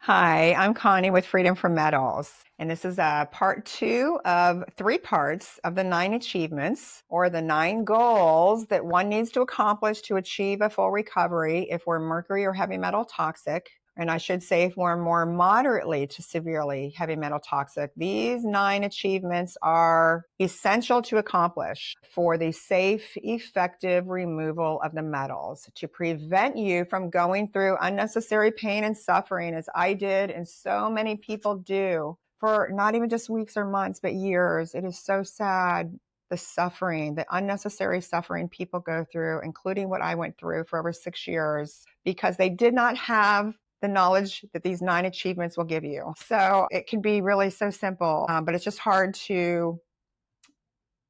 Hi, I'm Connie with Freedom from Metals, and this is part two of 3 parts of the 9 achievements or the 9 goals that one needs to accomplish to achieve a full recovery if we're mercury or heavy metal toxic. And I should say, if we're more moderately to severely heavy metal toxic, these 9 achievements are essential to accomplish for the safe, effective removal of the metals to prevent you from going through unnecessary pain and suffering, as I did and so many people do for not even just weeks or months, but years. It is so sad, the suffering, the unnecessary suffering people go through, including what I went through for over 6 years, because they did not have the knowledge that these 9 achievements will give you. So it can be really so simple, but it's just hard to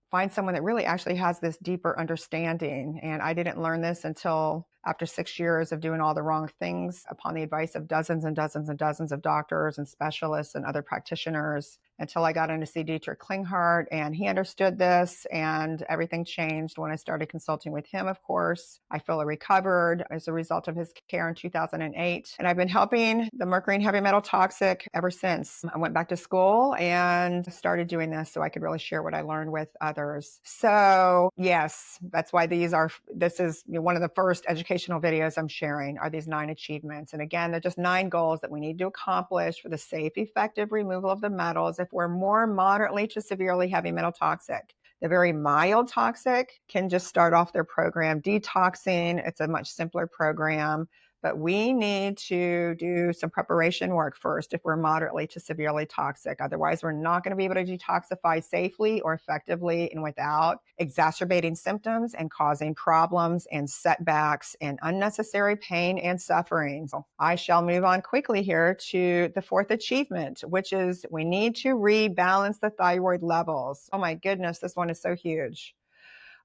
find someone that really actually has this deeper understanding. And I didn't learn this until after 6 years of doing all the wrong things upon the advice of dozens and dozens and dozens of doctors and specialists and other practitioners, until I got in to see Dietrich Klinghardt, and he understood this, and everything changed when I started consulting with him, of course. I fully recovered as a result of his care in 2008, and I've been helping the mercury and heavy metal toxic ever since. I went back to school and started doing this so I could really share what I learned with others. So yes, that's why this is one of the first educational videos I'm sharing, are these 9 achievements. And again, they're just 9 goals that we need to accomplish for the safe, effective removal of the metals if we're more moderately to severely heavy metal toxic. The very mild toxic can just start off their program detoxing. It's a much simpler program, but we need to do some preparation work first if we're moderately to severely toxic. Otherwise, we're not going to be able to detoxify safely or effectively and without exacerbating symptoms and causing problems and setbacks and unnecessary pain and suffering. So I shall move on quickly here to the 4th achievement, which is we need to rebalance the thyroid levels. Oh my goodness, this one is so huge.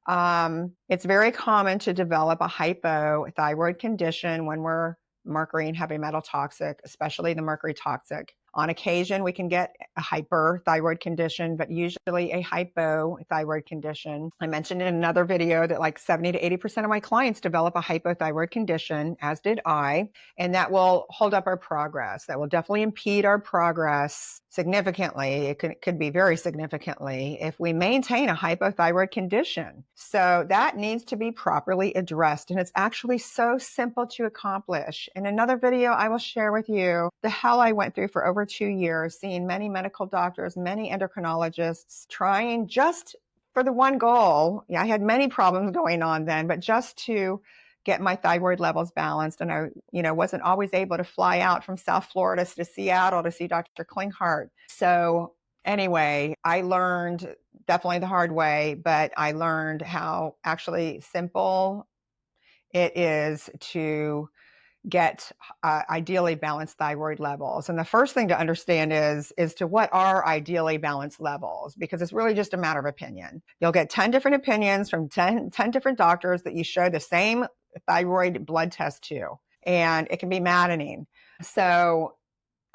It's very common to develop a hypothyroid condition when we're mercury and heavy metal toxic, especially the mercury toxic. On occasion, we can get a hyperthyroid condition, but usually a hypothyroid condition. I mentioned in another video that like 70 to 80% of my clients develop a hypothyroid condition, as did I, and that will hold up our progress. That will definitely impede our progress significantly. It could be very significantly if we maintain a hypothyroid condition. So that needs to be properly addressed, and it's actually so simple to accomplish. In another video, I will share with you the hell I went through for over 2 years, seeing many medical doctors, many endocrinologists, trying just for the one goal. Yeah, I had many problems going on then, but just to get my thyroid levels balanced. And I, wasn't always able to fly out from South Florida to Seattle to see Dr. Klinghardt. So anyway, I learned definitely the hard way, but I learned how actually simple it is to get ideally balanced thyroid levels. And the first thing to understand is to what are ideally balanced levels, because it's really just a matter of opinion. You'll get 10 different opinions from 10 different doctors that you show the same thyroid blood test to, and it can be maddening. So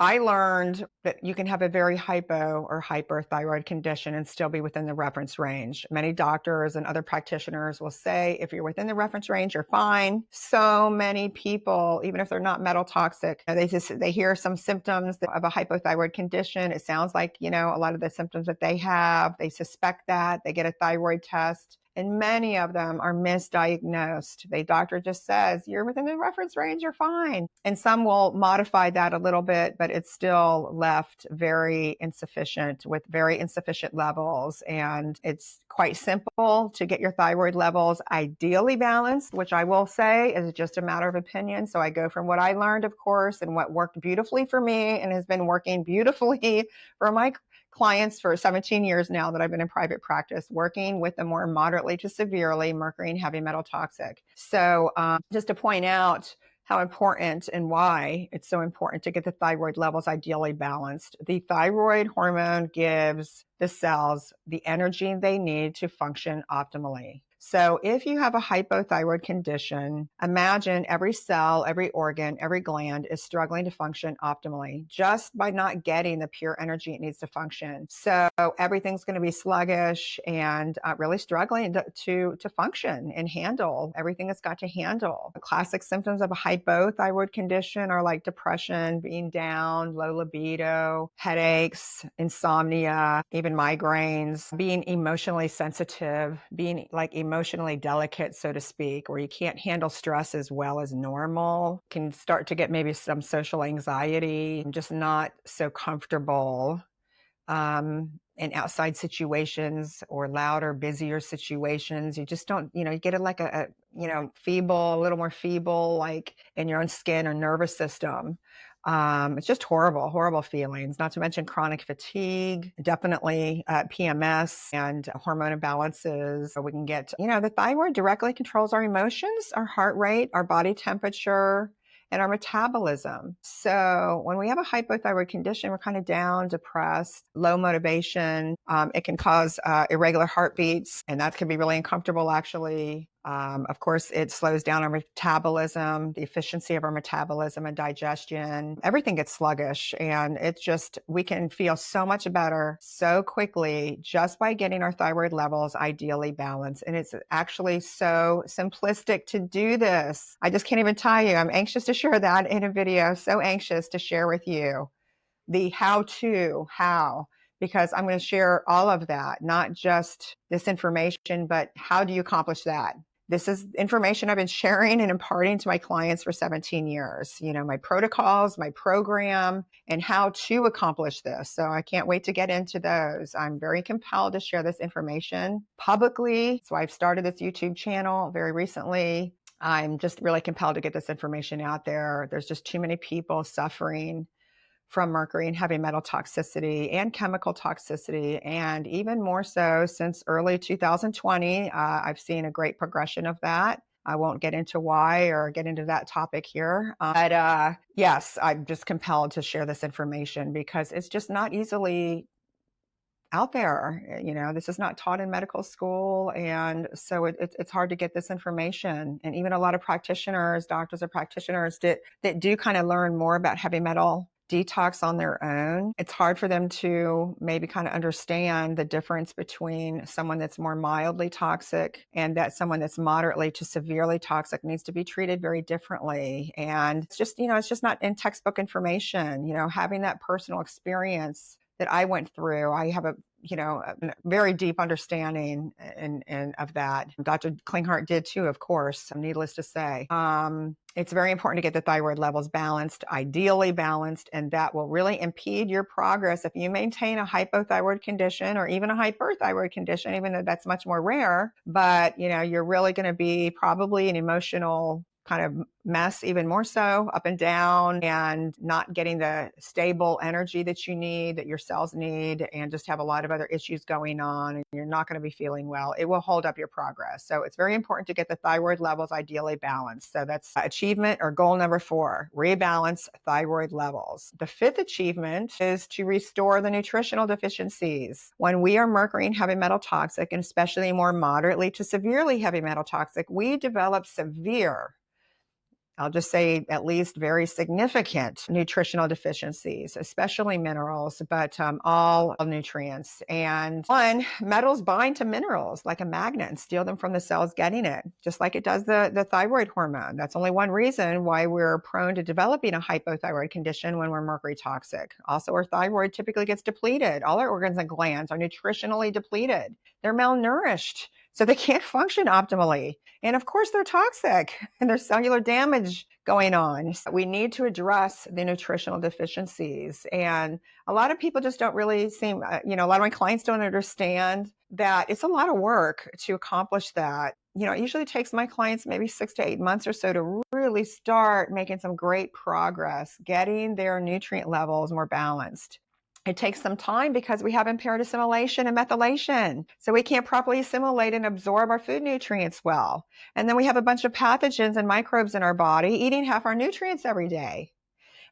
I learned that you can have a very hypo or hyperthyroid condition and still be within the reference range. Many doctors and other practitioners will say, if you're within the reference range, you're fine. So many people, even if they're not metal toxic, they hear some symptoms of a hypothyroid condition. It sounds like, a lot of the symptoms that they have, they suspect that, they get a thyroid test. And many of them are misdiagnosed. The doctor just says, you're within the reference range, you're fine. And some will modify that a little bit, but it's still left very insufficient with very insufficient levels. And it's quite simple to get your thyroid levels ideally balanced, which I will say is just a matter of opinion. So I go from what I learned, of course, and what worked beautifully for me and has been working beautifully for my clients for 17 years now that I've been in private practice, working with the more moderately to severely mercury and heavy metal toxic. So just to point out how important and why it's so important to get the thyroid levels ideally balanced. The thyroid hormone gives the cells the energy they need to function optimally. So if you have a hypothyroid condition, imagine every cell, every organ, every gland is struggling to function optimally just by not getting the pure energy it needs to function. So everything's going to be sluggish and really struggling to function and handle everything it's got to handle. The classic symptoms of a hypothyroid condition are like depression, being down, low libido, headaches, insomnia, even migraines, being emotionally sensitive, being like emotionally delicate, so to speak, where you can't handle stress as well as normal, can start to get maybe some social anxiety, just not so comfortable in outside situations or louder, busier situations. You just don't, you get it like a feeble, a little more feeble, like in your own skin or nervous system. It's just horrible feelings, not to mention chronic fatigue, definitely PMS and hormone imbalances. So we can get, the thyroid directly controls our emotions, our heart rate, our body temperature, and our metabolism. So when we have a hypothyroid condition, we're kind of down, depressed, low motivation. It can cause irregular heartbeats, and that can be really uncomfortable, actually. Of course, it slows down our metabolism, the efficiency of our metabolism and digestion. Everything gets sluggish, and we can feel so much better so quickly just by getting our thyroid levels ideally balanced. And it's actually so simplistic to do this. I just can't even tell you. I'm anxious to share that in a video, so anxious to share with you the how, because I'm going to share all of that, not just this information, but how do you accomplish that? This is information I've been sharing and imparting to my clients for 17 years, my protocols, my program, and how to accomplish this. So I can't wait to get into those. I'm very compelled to share this information publicly. So I've started this YouTube channel very recently. I'm just really compelled to get this information out there. There's just too many people suffering from mercury and heavy metal toxicity and chemical toxicity. And even more so since early 2020, I've seen a great progression of that. I won't get into why or get into that topic here. But yes, I'm just compelled to share this information because it's just not easily out there. This is not taught in medical school. And so it's hard to get this information. And even a lot of practitioners, doctors or practitioners that do kind of learn more about heavy metal detox on their own, it's hard for them to maybe kind of understand the difference between someone that's more mildly toxic and that someone that's moderately to severely toxic needs to be treated very differently. And it's just not in textbook information. Having that personal experience that I went through, I have a very deep understanding of that. Dr. Klinghardt did too, of course, needless to say. It's very important to get the thyroid levels balanced, ideally balanced, and that will really impede your progress. If you maintain a hypothyroid condition or even a hyperthyroid condition, even though that's much more rare, but you're really going to be probably an emotional kind of mess, even more so, up and down, and not getting the stable energy that you need, that your cells need, and just have a lot of other issues going on, and you're not going to be feeling well. It will hold up your progress. So it's very important to get the thyroid levels ideally balanced. So that's achievement or goal number 4, rebalance thyroid levels. The 5th achievement is to restore the nutritional deficiencies. When we are mercury and heavy metal toxic, and especially more moderately to severely heavy metal toxic, we develop severe, I'll just say at least very significant nutritional deficiencies, especially minerals, but all nutrients. And metals bind to minerals like a magnet and steal them from the cells getting it, just like it does the thyroid hormone. That's only one reason why we're prone to developing a hypothyroid condition when we're mercury toxic. Also, our thyroid typically gets depleted. All our organs and glands are nutritionally depleted. They're malnourished, so they can't function optimally. And of course, they're toxic and there's cellular damage going on. So we need to address the nutritional deficiencies. And a lot of people just don't really seem, a lot of my clients don't understand that it's a lot of work to accomplish that. It usually takes my clients maybe 6 to 8 months or so to really start making some great progress, getting their nutrient levels more balanced. It takes some time because we have impaired assimilation and methylation. So we can't properly assimilate and absorb our food nutrients well. And then we have a bunch of pathogens and microbes in our body eating half our nutrients every day.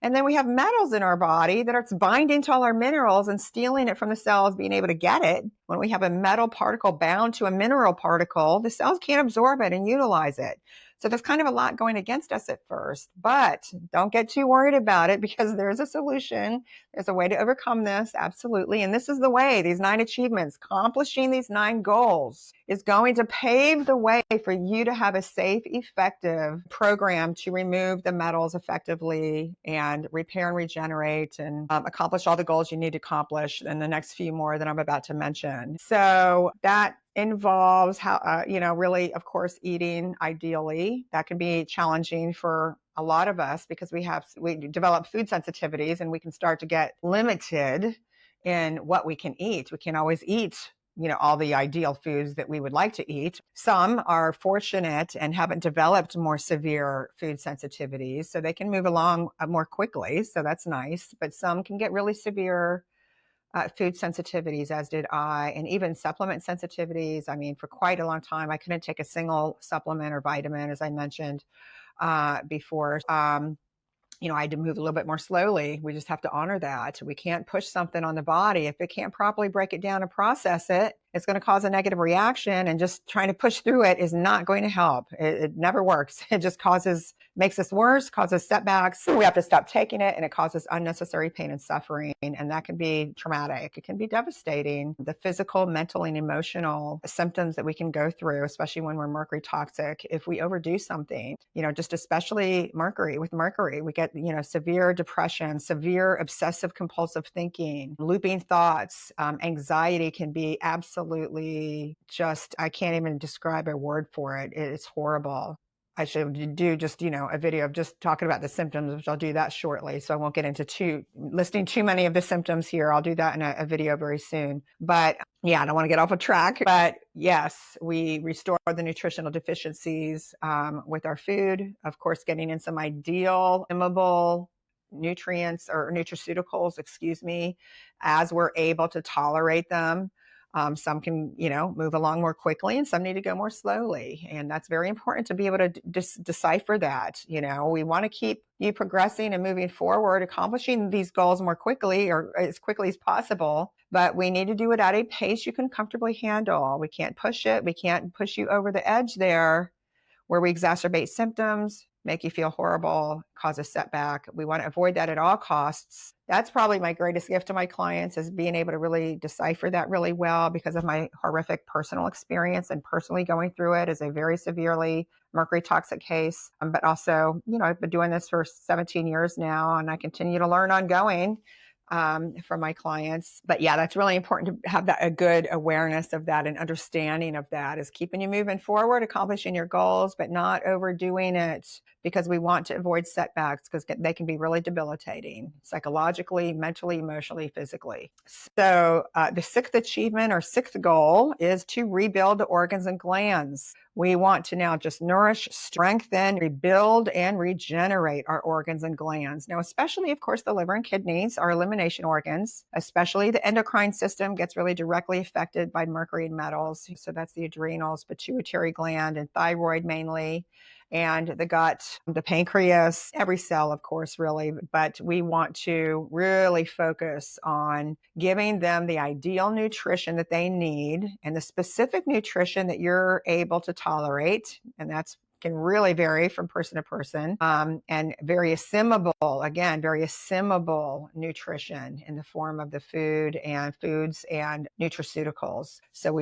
And then we have metals in our body that are binding to all our minerals and stealing it from the cells, being able to get it. When we have a metal particle bound to a mineral particle, the cells can't absorb it and utilize it. So there's kind of a lot going against us at first, but don't get too worried about it because there's a solution. There's a way to overcome this, absolutely. And this is the way, these 9 achievements, accomplishing these 9 goals is going to pave the way for you to have a safe, effective program to remove the metals effectively and repair and regenerate and accomplish all the goals you need to accomplish and the next few more that I'm about to mention. So that involves how, really, of course, eating ideally. That can be challenging for a lot of us because we develop food sensitivities and we can start to get limited in what we can eat. We can't always eat all the ideal foods that we would like to eat. Some are fortunate and haven't developed more severe food sensitivities, so they can move along more quickly. So that's nice. But some can get really severe food sensitivities, as did I, and even supplement sensitivities. I mean, for quite a long time, I couldn't take a single supplement or vitamin, as I mentioned before. I had to move a little bit more slowly. We just have to honor that. We can't push something on the body. If it can't properly break it down and process it, it's going to cause a negative reaction, and just trying to push through it is not going to help. It never works. It just makes us worse, causes setbacks. We have to stop taking it, and it causes unnecessary pain and suffering, and that can be traumatic. It can be devastating. The physical, mental, and emotional symptoms that we can go through, especially when we're mercury toxic, if we overdo something, just especially mercury. With mercury, we get, severe depression, severe obsessive compulsive thinking, looping thoughts, anxiety can be absolutely just, I can't even describe a word for it. It's horrible. I should do just, a video of just talking about the symptoms, which I'll do that shortly. So I won't get into listing too many of the symptoms here. I'll do that in a video very soon. But yeah, I don't want to get off of track. But yes, we restore the nutritional deficiencies with our food. Of course, getting in some ideal, immobile nutrients or nutraceuticals, as we're able to tolerate them. Some can, move along more quickly, and some need to go more slowly. And that's very important to be able to decipher that. We want to keep you progressing and moving forward, accomplishing these goals more quickly or as quickly as possible. But we need to do it at a pace you can comfortably handle. We can't push it. We can't push you over the edge there where we exacerbate symptoms, make you feel horrible, cause a setback. We want to avoid that at all costs. That's probably my greatest gift to my clients, is being able to really decipher that really well because of my horrific personal experience and personally going through it as a very severely mercury toxic case. But also, I've been doing this for 17 years now, and I continue to learn ongoing from my clients. But yeah, that's really important to have a good awareness of that and understanding of that, is keeping you moving forward, accomplishing your goals, but not overdoing it, because we want to avoid setbacks because they can be really debilitating psychologically, mentally, emotionally, physically. So the 6th achievement or 6th goal is to rebuild the organs and glands. We want to now just nourish, strengthen, rebuild, and regenerate our organs and glands. Now, especially, of course, the liver and kidneys, our elimination organs, especially the endocrine system gets really directly affected by mercury and metals. So that's the adrenals, pituitary gland, and thyroid mainly, and the gut, the pancreas, every cell, of course, really. But we want to really focus on giving them the ideal nutrition that they need and the specific nutrition that you're able to tolerate. And that's can really vary from person to person, and very assimilable nutrition in the form of the foods and nutraceuticals. So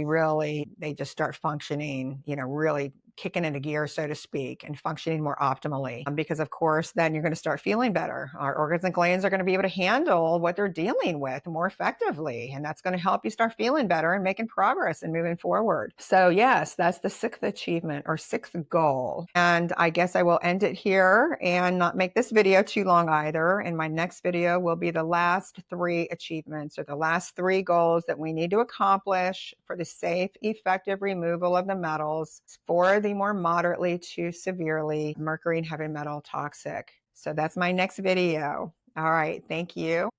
they just start functioning, really kicking into gear, so to speak, and functioning more optimally. Because of course, then you're going to start feeling better. Our organs and glands are going to be able to handle what they're dealing with more effectively. And that's going to help you start feeling better and making progress and moving forward. So yes, that's the 6th achievement or 6th goal. And I guess I will end it here and not make this video too long either. And my next video will be the last 3 achievements or the last 3 goals that we need to accomplish for the safe, effective removal of the metals for the more moderately to severely mercury and heavy metal toxic. So that's my next video. All right. Thank you.